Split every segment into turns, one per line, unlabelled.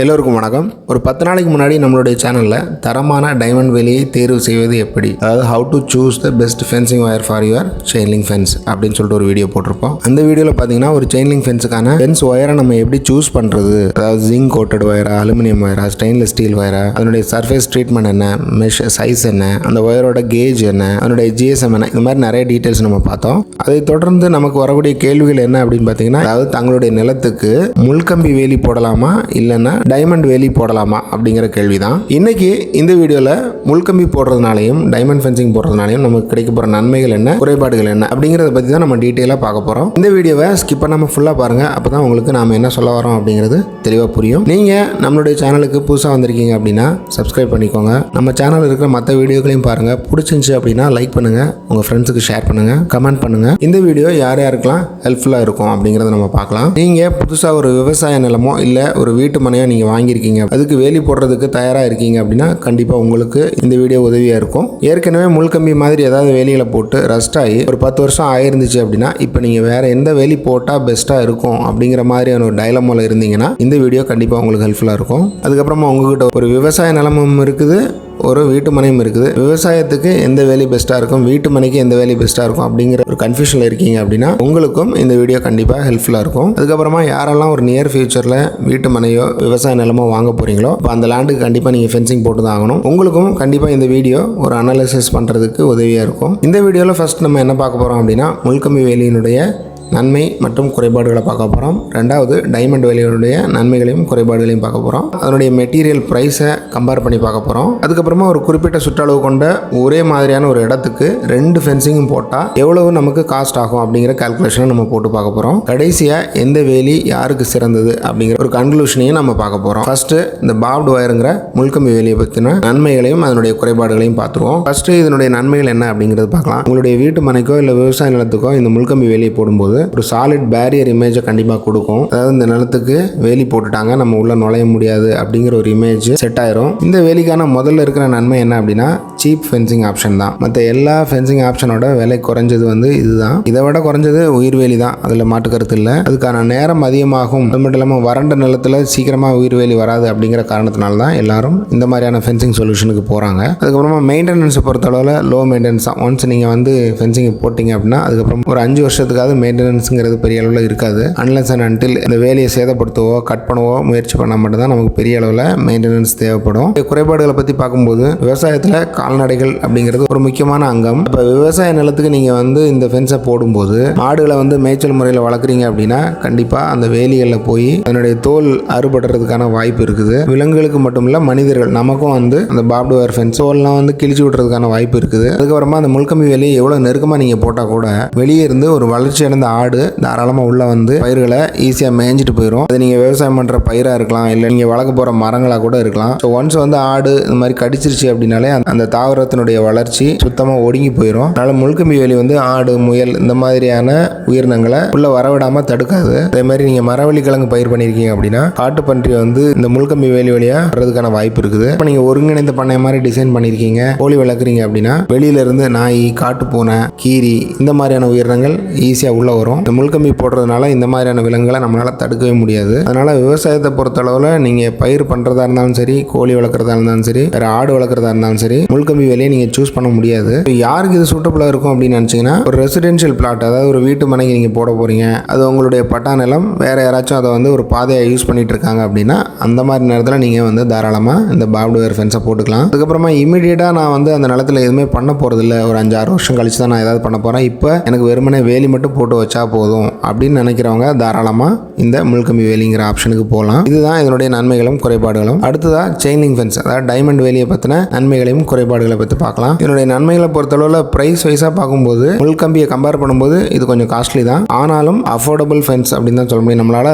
எல்லோருக்கும் வணக்கம். ஒரு 10 நாளைக்கு முன்னாடி நம்மளுடைய சேனலில் தரமான டைமண்ட் வேலியை தேர்வு செய்வது எப்படி, அதாவது how to choose the best fencing wire for your chain link fence அப்படின்னு சொல்லிட்டு ஒரு வீடியோ போட்டிருப்போம். அந்த வீடியோவில் பார்த்தீங்கன்னா ஒரு செயின் லிங்க் ஃபென்ஸுக்கான ஃபென்ஸ் ஒயரை நம்ம எப்படி சூஸ் பண்ணுறது, அதாவது ஜிங்க் கோட்டட் ஒயரா, அலுமினியம் ஒயரா, ஸ்டெயின்லெஸ் ஸ்டீல் ஒயரா, அதனுடைய சர்ஃபேஸ் ட்ரீட்மெண்ட் என்ன, மெஷ் சைஸ் என்ன, அந்த ஒயரோட கேஜ் என்ன, அதனுடைய ஜிஎஸ்எம் என்ன, இந்த மாதிரி நிறைய டீட்டெயில்ஸ் நம்ம பார்த்தோம். அதை தொடர்ந்து நமக்கு வரக்கூடிய கேள்விகள் என்ன அப்படின்னு பார்த்தீங்கன்னா, அதாவது தங்களுடைய நிலத்துக்கு முள்கம்பி வேலி போடலாமா இல்லைன்னா டைமண்ட் வேலி போடலாமா அப்படிங்கிற கேள்வி தான். இன்னைக்கு இந்த வீடியோவில் முள்கம்பி போடுறதுனாலையும் டைமண்ட் ஃபென்சிங் போடுறதுனாலையும் நமக்கு கிடைக்க போகிற நன்மைகள் என்ன, குறைபாடுகள் என்ன அப்படிங்கிறத பற்றி தான் நம்ம டீட்டெயிலாக பார்க்க போகிறோம். இந்த வீடியோவை ஸ்கிப் பண்ணாமல் ஃபுல்லாக பாருங்கள். அப்போ தான் உங்களுக்கு நாம் என்ன சொல்ல வரோம் அப்படிங்கிறது தெளிவாக புரியும். நீங்கள் நம்மளுடைய சேனலுக்கு புதுசாக வந்திருக்கீங்க அப்படின்னா சப்ஸ்கிரைப் பண்ணிக்கோங்க. நம்ம சேனலில் இருக்கிற மற்ற வீடியோக்களையும் பாருங்கள். பிடிச்சிருந்துச்சு அப்படின்னா லைக் பண்ணுங்கள், உங்கள் ஃப்ரெண்ட்ஸுக்கு ஷேர் பண்ணுங்கள், கமெண்ட் பண்ணுங்கள். இந்த வீடியோ யார் யாருக்கெல்லாம் ஹெல்ப்ஃபுல்லாக இருக்கும் அப்படிங்கிறத நம்ம பார்க்கலாம். நீங்கள் புதுசாக ஒரு விவசாய நிலமோ இல்லை ஒரு வீட்டு மனையோ நீங்கள் வாங்கியிருக்கீங்க, அதுக்கு வேலி போடுறதுக்கு தயாராக இருக்கீங்க அப்படின்னா கண்டிப்பாக உங்களுக்கு இந்த வீடியோ உதவியாக இருக்கும். ஏற்கனவே முள்கம்பி மாதிரி ஏதாவது வேலிகளை போட்டு ரஸ்ட் ஆகி ஒரு 10 வருஷம் ஆயிருந்துச்சு அப்படின்னா இப்போ நீங்கள் வேறு எந்த வேலி போட்டால் பெஸ்ட்டாக இருக்கும் அப்படிங்கிற மாதிரியான ஒரு டைலமாவில் இருந்தீங்கன்னா இந்த வீடியோ கண்டிப்பாக உங்களுக்கு ஹெல்ப்ஃபுல்லாக இருக்கும். அதுக்கப்புறமா உங்ககிட்ட ஒரு விவசாய நிலமும் இருக்குது, ஒரு வீட்டு மனையும் இருக்குது. விவசாயத்துக்கு எந்த வேலி பெஸ்ட்டாக இருக்கும், வீட்டு மனைக்கு எந்த வேலி பெஸ்ட்டாக இருக்கும் அப்படிங்கிற ஒரு கன்ஃபியூஷனில் இருக்கீங்க அப்படின்னா உங்களுக்கும் இந்த வீடியோ கண்டிப்பாக ஹெல்ப்ஃபுல்லாக இருக்கும். அதுக்கப்புறமா யாரெல்லாம் ஒரு நியர் ஃபியூச்சரில் வீட்டு மனையோ விவசாய நிலமோ வாங்க போகிறீங்களோ இப்போ அந்த லேண்டுக்கு கண்டிப்பாக நீங்கள் ஃபென்சிங் போட்டு தான் ஆகணும். உங்களுக்கும் கண்டிப்பாக இந்த வீடியோ ஒரு அனாலிசிஸ் பண்ணுறதுக்கு உதவியாக இருக்கும். இந்த வீடியோவில் ஃபர்ஸ்ட் நம்ம என்ன பார்க்க போகிறோம் அப்படின்னா முள்கம்பி வேலியினுடைய நன்மை மற்றும் குறைபாடுகளை பார்க்க போகிறோம். ரெண்டாவது டைமண்ட் வேலியோடைய நன்மைகளையும் குறைபாடுகளையும் பார்க்க போகிறோம். அதனுடைய மெட்டீரியல் ப்ரைஸை கம்பேர் பண்ணி பார்க்க போகிறோம். அதுக்கப்புறமா ஒரு குறிப்பிட்ட சுற்றளவு கொண்ட ஒரே மாதிரியான ஒரு இடத்துக்கு 2 ஃபென்சிங்கும் போட்டால் எவ்வளவு நமக்கு காஸ்ட் ஆகும் அப்படிங்கிற கால்குலேஷனை நம்ம போட்டு பார்க்க போகிறோம். கடைசியாக எந்த வேலி யாருக்கு சிறந்தது அப்படிங்கிற ஒரு கன்க்ளூஷனையும் நம்ம பார்க்க போகிறோம். ஃபர்ஸ்ட்டு இந்த பார்ப்டு ஒயருங்கிற முள்கம்பி வேலியை பற்றின நன்மைகளையும் அதனுடைய குறைபாடுகளையும் பார்த்துருவோம். ஃபர்ஸ்ட்டு இதனுடைய நன்மைகள் என்ன அப்படிங்கிறது பார்க்கலாம். உங்களுடைய வீட்டு மனைக்கோ இல்லை விவசாய நிலத்துக்கோ இந்த முள்கம்பி வேலியை போடும்போது ஒரு சாலிட் பேரியர் இமேஜை கண்டிப்பாக கொடுக்கும். அதாவது இந்த நிலத்துக்கு வேலி போட்டுட்டாங்க, நம்ம உள்ள நுழைய முடியாது அப்படிங்கிற ஒரு இமேஜ் செட் ஆயிரும். இந்த வேலிக்கான முதல்ல இருக்கிற நன்மை என்ன அப்படின்னா சீப் ஃபென்சிங் ஆப்ஷன் தான். மற்ற எல்லா ஃபென்சிங் ஆப்ஷனோட விலை குறைஞ்சது இதுதான். இதை விட குறைஞ்சது உயிர் வேலி தான், அதில் மாட்டு கருத்து இல்லை. அதுக்கான நேரம் அதிகமாகும். அது மட்டும் இல்லாமல் வறண்ட நிலத்தில் சீக்கிரமாக உயிர் வேலி வராது அப்படிங்கிற காரணத்தினால தான் எல்லாரும் இந்த மாதிரியான ஃபென்சிங் சொல்யூஷனுக்கு போகிறாங்க. அதுக்கப்புறமா மெயின்டெனன்ஸை பொறுத்தளவில் லோ மெயின்டெனன்ஸ் தான். ஒன்ஸ் நீங்கள் ஃபென்சிங் போட்டிங்க அப்படின்னா அதுக்கப்புறம் ஒரு 5 வருஷத்துக்காவது மெயின்டெனன்ஸ்ங்கிறது பெரிய அளவில் இருக்காது. அன்லெஸ் அண்ட் அன்டில் இந்த வேலையை சேதப்படுத்தவோ கட் பண்ணவோ முயற்சி பண்ணால் மட்டும்தான் நமக்கு பெரிய அளவில் மெயின்டெனன்ஸ் தேவைப்படும். குறைபாடுகளை பற்றி பார்க்கும்போது விவசாயத்தில் கால்நடைகள் அப்படிங்கிறது ஒரு முக்கியமான அங்கம். இப்போ விவசாய நிலத்துக்கு நீங்கள் இந்த ஃபென்ஸை போடும்போது மாடுகளை மேய்ச்சல் முறையில் வளர்க்குறீங்க அப்படின்னா கண்டிப்பாக அந்த வேலிகளில் போய் அதனுடைய தோல் அறுபடுறதுக்கான வாய்ப்பு இருக்குது. விலங்குகளுக்கு மட்டும் இல்லை, மனிதர்கள் நமக்கும் அந்த பார்ப்டு ஒயர் ஃபென்ஸ் தோல்லாம் கிழிச்சு விட்டுறதுக்கான வாய்ப்பு இருக்குது. அதுக்கப்புறமா அந்த முள்கம்பி வேலியை எவ்வளோ நெருக்கமாக நீங்கள் போட்டால் கூட வெளியே இருந்து ஒரு வளர்ச்சி அடைந்த ஆடு தாராளமாக உள்ள பயிர்களை ஈஸியாக மேய்ஞ்சிட்டு போயிடும். அது நீங்கள் விவசாயம் பண்ணுற பயிராக இருக்கலாம், இல்லை நீங்கள் வளர்க்க போகிற மரங்களாக கூட இருக்கலாம். ஸோ ஒன்ஸ் ஆடு இந்த மாதிரி கடிச்சிருச்சு அப்படின்னாலே அந்த தாவரத்தினுடைய வளர்ச்சி சுத்தமாக ஒடுங்கி போயிடும். அதனால முள்கம்பி வேலி ஆடு, முயல் இந்த மாதிரியான உயிரினங்களை உள்ள வரவிடாமல் தடுக்காது. அதே மாதிரி நீங்கள் மரவள்ளி கிழங்கு பயிர் பண்ணியிருக்கீங்க அப்படின்னா காட்டுப்பன்றி இந்த முள்கம்பி வேலி வழியாக வர்றதுக்கான வாய்ப்பு இருக்குது. இப்போ நீங்கள் ஒருங்கிணைந்த பண்ணை மாதிரி டிசைன் பண்ணியிருக்கீங்க, கோழி வளர்க்குறீங்க அப்படின்னா வெளியிலிருந்து நாய், காட்டுப்பூனை, கீரி இந்த மாதிரியான உயிரினங்கள் ஈஸியாக உள்ள வரும். இந்த முள்கம்பி போடுறதுனால இந்த மாதிரியான விலங்குகளை நம்மளால் தடுக்கவே முடியாது. அதனால் விவசாயத்தை பொறுத்தளவில் நீங்கள் பயிர் பண்ணுறதா இருந்தாலும் சரி, கோழி வளர்க்குறதா இருந்தாலும் சரி, வேறு ஆடு வளர்க்குறதா இருந்தாலும் சரி, முள்கம்பி வேலையை நீங்கள் சூஸ் பண்ண முடியாது. யாருக்கு இது சூட்டபுளாக இருக்கும் அப்படின்னு நினச்சிங்கன்னா ஒரு ரெசிடென்ஷியல் பிளாட், அதாவது ஒரு வீட்டு மனைக்கு நீங்கள் போட போகிறீங்க, அது உங்களுடைய பட்டா நிலம், வேறு யாராச்சும் அதை ஒரு பாதையை யூஸ் பண்ணிட்டு இருக்காங்க அப்படின்னா அந்த மாதிரி நேரத்தில் நீங்கள் தாராளமாக இந்த பார்ப்டு ஒயர் ஃபென்ஸை போட்டுக்கலாம். அதுக்கப்புறமா இமீடியட்டாக நான் அந்த நிலத்தில் எதுவுமே பண்ண போகிறதில்ல, ஒரு 5-6 வருஷம் கழிச்சு தான் நான் ஏதாவது பண்ண போகிறேன், இப்போ எனக்கு வெறுமனே வேலி மட்டும் போட்டு வச்சா போதும் அப்படின்னு நினைக்கிறவங்க தாராளமாக இந்த முள்கம்பி வேலிங்கிற ஆப்ஷனுக்கு போகலாம். இதுதான் இதனுடைய நன்மைகளும் குறைபாடுகளும். அடுத்ததாக செயின் லிங்க் ஃபென்ஸ், அதாவது டைமண்ட் வேலியை பற்றின நன்மைகளையும் குறைபாடுகளை பற்றி பார்க்கலாம். இதனுடைய நன்மைகளை பொறுத்தளவில் ப்ரைஸ் வைஸாக பார்க்கும்போது முள்கம்பியை கம்பேர் பண்ணும்போது இது கொஞ்சம் காஸ்ட்லி தான். ஆனாலும் அஃபோர்டபுள் ஃபென்ஸ் அப்படின்னு தான் சொல்ல முடியும். நம்மளால்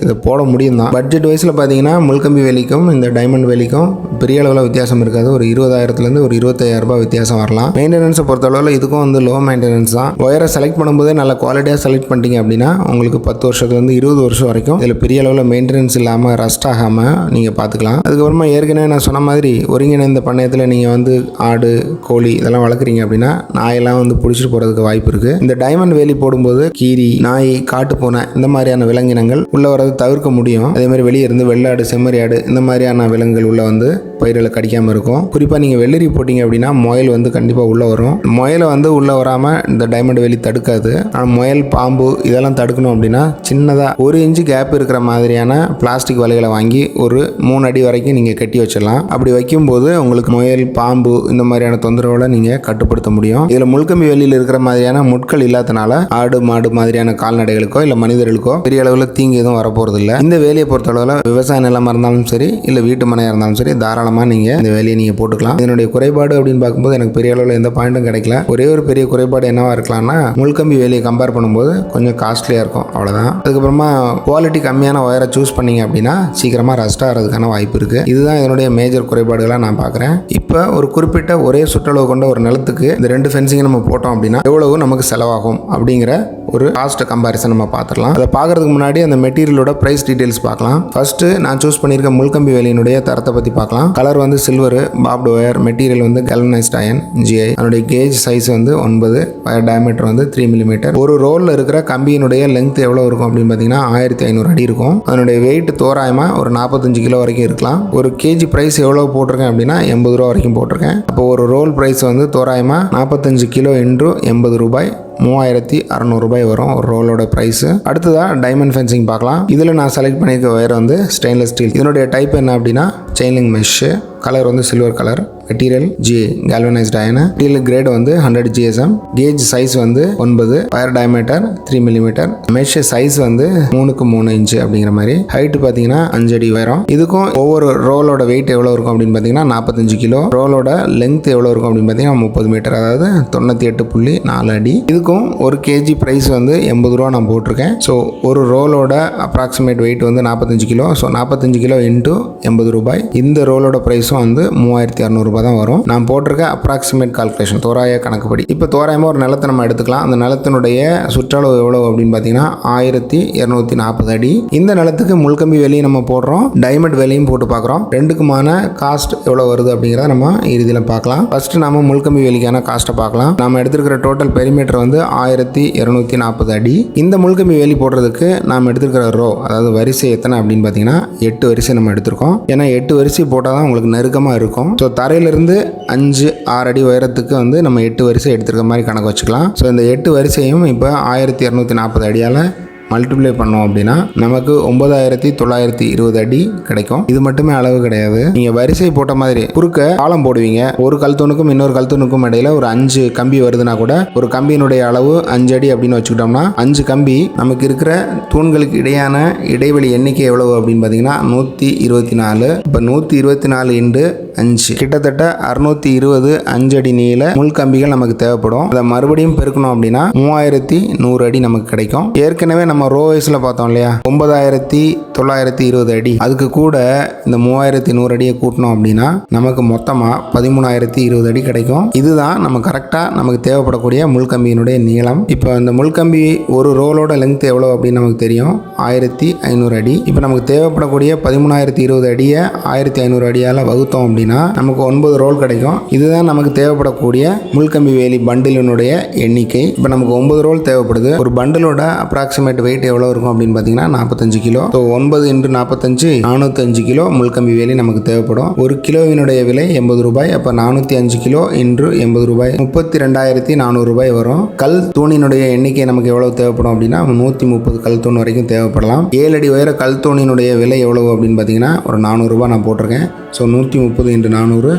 இதை போட முடியும் தான். பட்ஜெட் வைஸில் பார்த்தீங்கன்னா முள்கம்பி வேலிக்கும் இந்த டைமண்ட் வேலிக்கும் பெரிய அளவில் வித்தியாசம் இருக்காது. ஒரு 20,000 ஒரு 25,000 ரூபாய் வித்தியாசம் வரலாம். மெயின்டெனன்ஸை பொறுத்தளவில் இதுக்கும் லோ மெயின்டெனன்ஸ் தான். ஒயரை செலக்ட் பண்ணும்போதே நல்ல குவாலிட்டி குவாலிட்டியாக செலக்ட் பண்ணிட்டீங்க அப்படின்னா உங்களுக்கு 10 வருஷத்துலேருந்து 20 வருஷம் வரைக்கும் இதில் பெரிய அளவில் மெயின்டெனன்ஸ் இல்லாமல் ரஸ்ட் ஆகாமல் நீங்கள் பார்த்துக்கலாம். அதுக்கப்புறமா ஏற்கனவே நான் சொன்ன மாதிரி ஒருங்கிணைந்த பண்ணையத்தில் நீங்கள் வந்து ஆடு கோழி இதெல்லாம் வளர்க்குறீங்க அப்படின்னா நாயெல்லாம் வந்து பிடிச்சிட்டு போகிறதுக்கு வாய்ப்பு இருக்குது. இந்த டைமண்ட் வேலி போடும்போது கீரி, நாய், காட்டுப்பூனை இந்த மாதிரியான விலங்கினங்கள் உள்ளே வரது தவிர்க்க முடியும். அதே மாதிரி வெளியே இருந்து வெள்ளாடு, செம்மறி ஆடு இந்த மாதிரியான விலங்குகள் உள்ள வந்து பயிர்களை கடிக்காமல் இருக்கும். குறிப்பாக நீங்கள் வெள்ளரி போட்டிங்க அப்படின்னா முயல் வந்து கண்டிப்பாக உள்ளே வரும். முயலை வந்து உள்ளே வராமல் இந்த டைமண்ட் வேலி தடுக்காது. ஆனால் முயல், பாம்பு இதெல்லாம் தடுக்கணும் அப்படின்னா சின்னதாக 1 இன்ச்சு கேப் இருக்கிற மாதிரியான பிளாஸ்டிக் வலைகளை வாங்கி ஒரு 3 அடி வரைக்கும் நீங்கள் கட்டி வச்சிடலாம். அப்படி வைக்கும்போது உங்களுக்கு முயல், பாம்பு இந்த மாதிரியான தொந்தரவுகளை நீங்கள் கட்டுப்படுத்த முடியும். இதில் முள்கம்பி வேலியில் இருக்கிற மாதிரியான முட்கள் இல்லாதனால ஆடு, மாடு மாதிரியான கால்நடைகளுக்கோ இல்லை மனிதர்களுக்கோ பெரிய அளவில் தீங்கு எதுவும் வரப்போகிறது இல்லை. இந்த வேலியை பொறுத்தளவில் விவசாய நிலமாக இருந்தாலும் சரி இல்லை வீட்டு மனையாக இருந்தாலும் சரி தாராளமாக நீங்கள் இந்த வேலையை நீங்கள் போட்டுக்கலாம். இதனுடைய குறைபாடு அப்படின்னு பார்க்கும்போது எனக்கு பெரிய அளவில் எந்த பாயிண்ட்டும் கிடைக்கல. ஒரே ஒரு பெரிய குறைபாடு என்னவா இருக்கலாம்னா முள்கம்பி வேலையை கம்பேர் பண்ணும்போது கொஞ்சம் காஸ்ட்லியாக இருக்கும், அவ்வளோதான். அதுக்கப்புறமா குவாலிட்டி கம்மியான ஒயரை சூஸ் பண்ணிங்க அப்படின்னா சீக்கிரமாக ரஸ்ட் ஆகிறதுக்கான வாய்ப்பு இருக்குது. இதுதான் இதனுடைய மேஜர் குறைபாடுகளாக நான் பார்க்குறேன். இப்போ ஒரு குறிப்பிட்ட ஒரே சுற்றளவு கொண்ட ஒரு நிலத்துக்கு இந்த 2 ஃபென்சிங்கை நம்ம போட்டோம் அப்படின்னா எவ்வளவு நமக்கு செலவாகும் அப்படிங்கிற ஒரு காஸ்ட் கம்பேரிசன் நம்ம பார்த்துடலாம். அதை பார்க்கறதுக்கு முன்னாடி அந்த மெட்டீரியலோட ப்ரைஸ் டீடைல்ஸ் பார்க்கலாம். ஃபர்ஸ்ட் நான் சூஸ் பண்ணியிருக்க முள்கம்பி வேலியினுடைய தரத்தை பற்றி பார்க்கலாம். கலர் வந்து சில்வர், பாப்டு ஒயர், மெட்டீரியல் வந்து கல்வனைஸ்ட் அயன் GI. அதனுடைய கேஜ் சைஸ் வந்து 9, ஒயர் டயமீட்டர் வந்து 3 மில்லிமீட்டர். ஒரு ரோலில் இருக்கிற கம்பியினுடைய லெங்த் எவ்வளோ இருக்கும் அப்படின்னு பார்த்தீங்கன்னா 1500 அடி இருக்கும். அதனுடைய வெயிட் தோராயமாக ஒரு 45 கிலோ வரைக்கும் இருக்கலாம். ஒரு கேஜி ப்ரைஸ் எவ்வளோ போட்டிருக்கேன் அப்படின்னா 80 ரூபா வரைக்கும் போட்டிருக்கேன். அப்போ ஒரு ரோல் ப்ரைஸ் வந்து தோராயமாக 45 கிலோ இன்ட்ரு 80 ரூபாய், 3600 ரூபாய் வரும் ஒரு ரோலோட ப்ரைஸு. அடுத்ததாக டைமண்ட் ஃபென்சிங் பார்க்கலாம். இதில் நான் செலக்ட் பண்ணியிருக்க ஒயர் வந்து ஸ்டெயின்லெஸ் ஸ்டீல். இதனுடைய டைப் என்ன அப்படின்னா செயின்லிங் மெஷ்ஷு. கலர் வந்து silver colour. Material GI galvanized iron. Material grade வந்து 100 GSM. கேஜ் சைஸ் வந்து 9, wire diameter 3 millimetre. Mesh size வந்து 3x3 இன்ச்சு அப்படிங்கிற மாதிரி. ஹைட் பார்த்தீங்கன்னா 5 அடி உயரம். இதுக்கும் ஒவ்வொரு ரோலோட வெயிட் எவ்வளோ இருக்கும் அப்படின்னு பார்த்தீங்கன்னா 45 கிலோ. ரோலோட லெங்த் எவ்வளோ இருக்கும் அப்படின்னு பார்த்தீங்கன்னா 30 மீட்டர், அதாவது 98.4 அடி. இதுக்கும் ஒரு கேஜி ப்ரைஸ் வந்து 80 ரூபா நான் போட்டிருக்கேன். ஸோ ஒரு ரோலோட அப்ராக்சிமேட் வெயிட் வந்து 45 கிலோ. ஸோ 45 கிலோ இன்ட்டு 80 ரூபாய். இந்த ரோலோட ப்ரைஸும் வந்து 3600 ரூபாய் தான் வரும். நான் போட்டிருக்க அப்ராக்சிமேட் கால்குலேஷன், தோராய கணக்குப்படி. இப்போ தோராயமாக ஒரு நிலத்தை நம்ம எடுத்துக்கலாம். அந்த நிலத்தினுடைய சுற்றளவு எவ்வளோ அப்படின்னு பார்த்தீங்கன்னா 1240 அடி. இந்த நிலத்துக்கு முள்கம்பி வேலையும் நம்ம போடுறோம், டைமண்ட் வேலையும் போட்டு பார்க்குறோம். ரெண்டுக்குமான காஸ்ட் எவ்வளோ வருது அப்படிங்கிறத நம்ம இறுதியில் பார்க்கலாம். ஃபர்ஸ்ட் நம்ம முள்கம்பி வேலிக்கான காஸ்ட்டை பார்க்கலாம். நம்ம எடுத்துருக்கிற டோட்டல் பெரிமீட்டர் வந்து 1240 அடி. இந்த முள்கம்பி வேலி போடுறதுக்கு நாம் எடுத்துருக்கிற ரோ, அதாவது வரிசை எத்தனை அப்படின்னு பார்த்தீங்கன்னா 8 வரிசை நம்ம எடுத்திருக்கோம். ஏன்னா 8 வரிசை போட்டால் தான் உங்களுக்கு நெருக்கமாக இருக்கும். ஸோ தரையிலிருந்து 5-6 அடி உயரத்துக்கு வந்து நம்ம 8 வரிசை எடுத்துருக்க மாதிரி கணக்கு வச்சுக்கலாம். ஸோ இந்த 8 வரிசையும் இப்போ 1240 அடியால் மல்டிப்ளை பண்ணோம் அப்படின்னா நமக்கு 9920 அடி கிடைக்கும். இது மட்டுமே அளவு கிடையாது. நீங்க வரிசை போட்ட மாதிரி குறுக்க காலம் போடுவீங்க. ஒரு கல்தூணுக்கும் இன்னொரு கல்தூணுக்கும் இடையில ஒரு 5 கம்பி வருதுன்னா கூட ஒரு கம்பியினுடைய அளவு 5 அடி அப்படின்னு வச்சுக்கிட்டோம்னா 5 கம்பி நமக்கு இருக்கிற தூண்களுக்கு இடையான இடைவெளி எண்ணிக்கை எவ்வளவு அப்படின்னு பார்த்தீங்கன்னா 124. இப்போ 124 இன்டு 5 கிட்டத்தட்ட 620 5 அடி நீள முள் கம்பிகள் நமக்கு தேவைப்படும். அதை மறுபடியும் பெருக்கணும் அப்படின்னா 3100 அடி நமக்கு கிடைக்கும். ஏற்கனவே நம்ம ரோ வைஸ்ல பார்த்தோம் இல்லையா 9920 அடி, அதுக்கு கூட இந்த 3100 அடியை கூட்டணும் அப்படின்னா நமக்கு மொத்தமா 13020 அடி கிடைக்கும். இதுதான் நம்ம கரெக்டா நமக்கு தேவைப்படக்கூடிய முள்கம்பியினுடைய நீளம். இப்போ இந்த முள்கம்பி ஒரு ரோலோட லெங்த் எவ்வளவு அப்படின்னு நமக்கு தெரியும், 1500 அடி. இப்போ நமக்கு தேவைப்படக்கூடிய 13020 அடியை 1500 அடியால் வகுத்தோம் அப்படின்னா நமக்கு 9 ரோல் கிடைக்கும். இதுதான் நமக்கு தேவைப்படக்கூடிய முள்கம்பி வேலி பண்டிலினுடைய எண்ணிக்கை. இப்போ நமக்கு 9 ரோல் தேவைப்படுது. ஒரு பண்டிலோட அப்ராக்சிமேட் வெயிட் எவ்வளோ இருக்கும் அப்படின்னு பார்த்தீங்கன்னா 45 கிலோ. ஸோ 9 × 45 405 கிலோ முள்கம்பி வேலி நமக்கு தேவைப்படும். ஒரு கிலோவினுடைய விலை 80 ரூபாய். அப்போ 405 கிலோ இன்று 80 ரூபாய் 32,400 ரூபாய் வரும். கல் தூணினுடைய எண்ணிக்கை நமக்கு எவ்வளவு தேவைப்படும் அப்படின்னா 130 கல் தூண் வரைக்கும் தேவைப்படலாம். 7 அடி உயர கல் தூணினுடைய விலை எவ்வளவு அப்படின்னு பார்த்தீங்கன்னா ஒரு 400 ரூபாய் நான் போட்டிருக்கேன். ஸோ 130 × 400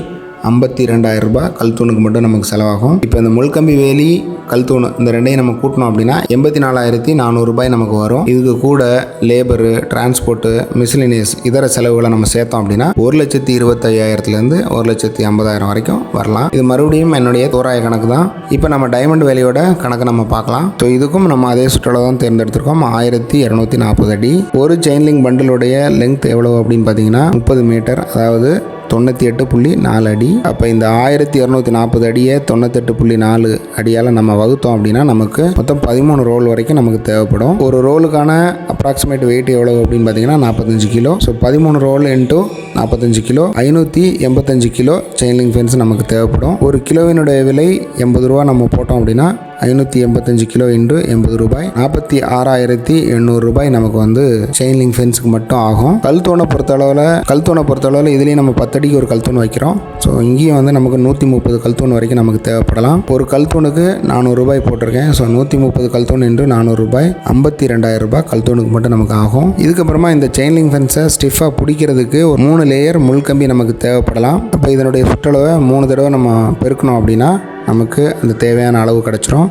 52,000 ரூபாய் கல் தூணுக்கு மட்டும் நமக்கு செலவாகும். இப்போ இந்த முள்கம்பி வேலி கல் தூணு இந்த ரெண்டையும் நம்ம கூட்டணும் அப்படின்னா 84,400 ரூபாய் நமக்கு வரும். இதுக்கு கூட லேபரு, டிரான்ஸ்போர்ட்டு, மிஸ்லினியஸ் இதர செலவுகளை நம்ம சேர்த்தோம் அப்படின்னா 1,25,000 1,50,000 வரைக்கும் வரலாம். இது மறுபடியும் என்னுடைய தோராய கணக்கு தான். இப்போ நம்ம டைமண்ட் வேலியோட கணக்கு நம்ம பார்க்கலாம். ஸோ இதுக்கும் நம்ம அதே சுற்றளவு தான் தேர்ந்தெடுத்திருக்கோம், 1240 அடி. ஒரு செயின் லிங்க் பண்டிலுடைய லெங்த் எவ்வளவு அப்படின்னு பார்த்தீங்கன்னா 30 மீட்டர், அதாவது 98.4 அடி. அப்போ இந்த 1240 அடியை 98.4 அடியால் நம்ம வகுத்தோம் அப்படின்னா நமக்கு மொத்தம் 13 ரோல் வரைக்கும் நமக்கு தேவைப்படும். ஒரு ரோலுக்கான அப்ராக்சிமேட் வெயிட் எவ்வளோ அப்படின்னு பார்த்தீங்கன்னா 45 kilo. So 13 roll into 45 kilo 585 kilo chain link fence நமக்கு தேவைப்படும். ஒரு கிலோவினுடைய விலை 80 ரூபா நம்ம போட்டோம் அப்படின்னா 585 கிலோ இன்று 80 ரூபாய் 46,800 ரூபாய் நமக்கு வந்து செயின் லிங்க் ஃபென்ஸுக்கு மட்டும் ஆகும். கல்தூணை பொறுத்தளவில் இதுலேயும் நம்ம 10 அடிக்கு ஒரு கல்தூண் வைக்கிறோம். ஸோ இங்கேயும் வந்து நமக்கு 130 கல்தூண் வரைக்கும் நமக்கு தேவைப்படலாம். ஒரு கல்தூணுக்கு 400 ரூபாய் போட்டிருக்கேன். ஸோ 130 கல்தூண் என்று 400 ரூபாய் 52,000 ரூபாய் கல்தூணுக்கு மட்டும் நமக்கு ஆகும். இதுக்கப்புறமா இந்த செயின் லிங்க் ஃபென்ஸை ஸ்டிஃபாக பிடிக்கிறதுக்கு ஒரு 3 லேயர் முள்கம்பி நமக்கு தேவைப்படலாம். அப்போ இதனுடைய சுற்றளவை 3 தடவை நம்ம பெருக்கணும் அப்படின்னா நமக்கு அந்த தேவையான அளவு கிடச்சிரும்.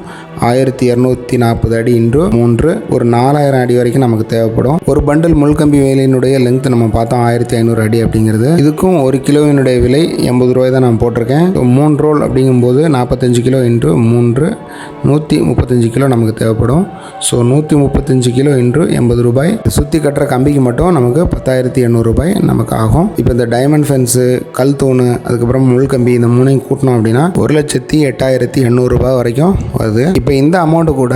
1240 அடி இன்று 3 ஒரு 4000 அடி வரைக்கும் நமக்கு தேவைப்படும். ஒரு பண்டில் முள்கம்பி வேலையினுடைய லெங்க் நம்ம பார்த்தோம் 1500 அடி அப்படிங்கிறது. இதுக்கும் ஒரு கிலோவினுடைய விலை 80 ரூபாய் தான் நான் போட்டிருக்கேன். 3 ரோல் அப்படிங்கும்போது 45 கிலோ இன்று 3 135 கிலோ நமக்கு தேவைப்படும். ஸோ 135 கிலோ இன்று 80 ரூபாய். சுற்றி கட்டுற கம்பிக்கு மட்டும் நமக்கு 10,800 ரூபாய் நமக்கு ஆகும். இப்போ இந்த டைமண்ட் ஃபென்ஸு கல் தூணு அதுக்கப்புறம் முள்கம்பி இந்த 3ஐயும் கூட்டணும் அப்படின்னா 1,08,800 ரூபாய் வரைக்கும் வருது. இப்போ இந்த அமௌண்ட்டு கூட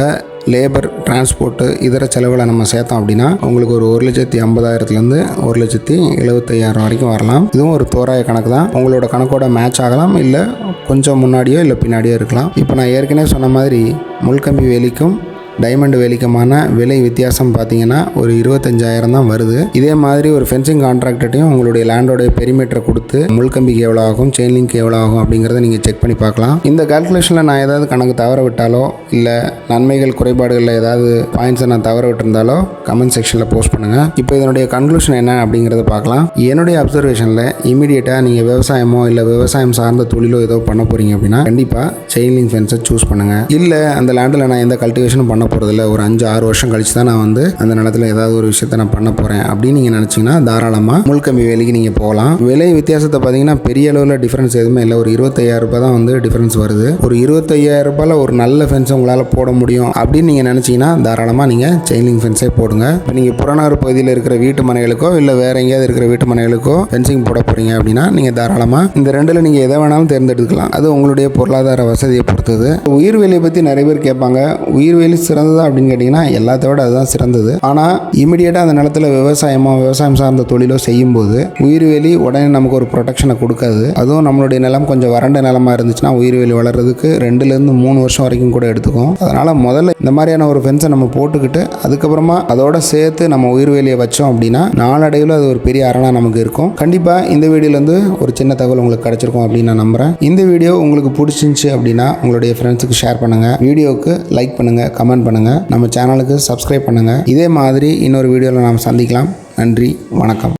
லேபர் டிரான்ஸ்போர்ட்டு இதர செலவில் நம்ம சேர்த்தோம் அப்படின்னா உங்களுக்கு ஒரு 1,50,000லேருந்து 1,75,000 வரைக்கும் வரலாம். இதுவும் ஒரு தோராய கணக்கு தான். உங்களோட கணக்கோட மேட்ச் ஆகலாம், இல்லை கொஞ்சம் முன்னாடியோ இல்லை பின்னாடியோ இருக்கலாம். இப்போ நான் ஏற்கனவே சொன்ன மாதிரி முள்கம்பி வேலிக்கும் டைமண்ட் வேலிக்குமான விலை வித்தியாசம் பார்த்தீங்கன்னா ஒரு 25,000 தான் வருது. இதே மாதிரி ஒரு ஃபென்சிங் கான்ட்ராக்டர்ட்டையும் உங்களுடைய லேண்டோடைய பெரிமீட்டரை கொடுத்து முள்கம்பிக்கு எவ்வளோ ஆகும் செயின் லிங்க் எவ்வளோ ஆகும் அப்படிங்கிறத நீங்கள் செக் பண்ணி பார்க்கலாம். இந்த கால்குலேஷனில் நான் ஏதாவது கணக்கு தவற விட்டாலோ இல்லை நன்மைகள் குறைபாடுகளில் ஏதாவது பாயிண்ட்ஸை நான் தவற விட்டுருந்தாலோ கமெண்ட் செக்ஷனில் போஸ்ட் பண்ணுங்கள். இப்போ இதனுடைய கன்க்ளூஷன் என்ன அப்படிங்கிறத பார்க்கலாம். என்னுடைய அப்சர்வேஷனில் இமீடியட்டாக நீங்கள் விவசாயமோ இல்லை விவசாயம் சார்ந்த தொழிலோ ஏதோ பண்ண போகிறீங்க அப்படின்னா கண்டிப்பாக செயின் லிங்க் ஃபென்ஸை சூஸ் பண்ணுங்கள். இல்லை அந்த லேண்டில் நான் எந்த கல்டிவேஷனும் பண்ண போகிறதில்ல, ஒரு 5-6 வருஷம் கழிச்சு தான் நான் வந்து அந்த நிலத்தில் ஏதாவது ஒரு விஷயத்தை நான் பண்ண போகிறேன் அப்படின்னு நீங்கள் நினச்சிங்கன்னா தாராளமாக முள்கம்பி வேலைக்கு நீங்கள் போகலாம். விலை வித்தியாசத்தை பார்த்தீங்கன்னா பெரிய அளவில் டிஃப்ரென்ஸ் எதுவுமே இல்லை. ஒரு 25,000 ரூபாய் தான் வந்து டிஃப்ரென்ஸ் வருது. ஒரு 25,000 ரூபாயில் ஒரு நல்ல ஃபென்ஸ் உங்களால் போட முடியும் அப்படின்னு நீங்கள் நினச்சிங்கன்னா தாராளமாக நீங்கள் செயின் லிங்க் ஃபென்ஸே போடுங்க. இப்போ நீங்கள் புறநகர் பகுதியில் இருக்கிற வீட்டு மனைகளுக்கோ இல்லை வேறு எங்கேயாவது இருக்கிற வீட்டு மனைகளுக்கோ ஃபென்சிங் போட போகிறீங்க அப்படின்னா நீங்கள் தாராளமாக இந்த ரெண்டில் நீங்கள் எதை வேணாலும் தேர்ந்தெடுக்கலாம். அது உங்களுடைய பொருளாதார வசதியை பொறுத்தது. உயிர்வேலியை பற்றி நிறைய பேர் கேட்பாங்க. உயிர்வேலி சிறந்ததா அப்படின்னு கேட்டிங்கன்னா எல்லாத்தோட அதுதான் சிறந்தது. ஆனால் இமிடியேட்டாக அந்த நிலத்தில் விவசாயம் சார்ந்த தொழிலோ செய்யும்போது உயிர்வேலி உடனே நமக்கு ஒரு ப்ரொடெக்ஷனை கொடுக்காது. அதுவும் நம்மளுடைய நிலம் கொஞ்சம் வறண்ட நிலமாக இருந்துச்சுன்னா உயிர்வேலி வளர்கிறதுக்கு 2லேருந்து 3 வருஷம் வரைக்கும் கூட எடுத்துக்கும். அதனால் முதல்ல இந்த மாதிரியான ஒரு ஃபென்ஸை நம்ம போட்டுக்கிட்டு அதுக்கப்புறமா அதோட சேர்த்து நம்ம உயிர்வேலியை வச்சோம் அப்படின்னா நாளடைவில் அது ஒரு பெரிய அரணாக நமக்கு இருக்கும். கண்டிப்பாக இந்த வீடியோலேருந்து ஒரு சின்ன தகவல் உங்களுக்கு கிடச்சிருக்கும் அப்படின்னு நான் நம்புகிறேன். இந்த வீடியோ உங்களுக்கு பிடிச்சிருந்துச்சு அப்படின்னா உங்களுடைய ஃப்ரெண்ட்ஸுக்கு ஷேர் பண்ணுங்கள், வீடியோவுக்கு லைக் பண்ணுங்கள், கமெண்ட் பண்ணுங்கள், நம்ம சேனலுக்கு சப்ஸ்கிரைப் பண்ணுங்கள். இதே மாதிரி இன்னொரு வீடியோவில் நாம் சந்திக்கலாம். நன்றி, வணக்கம்.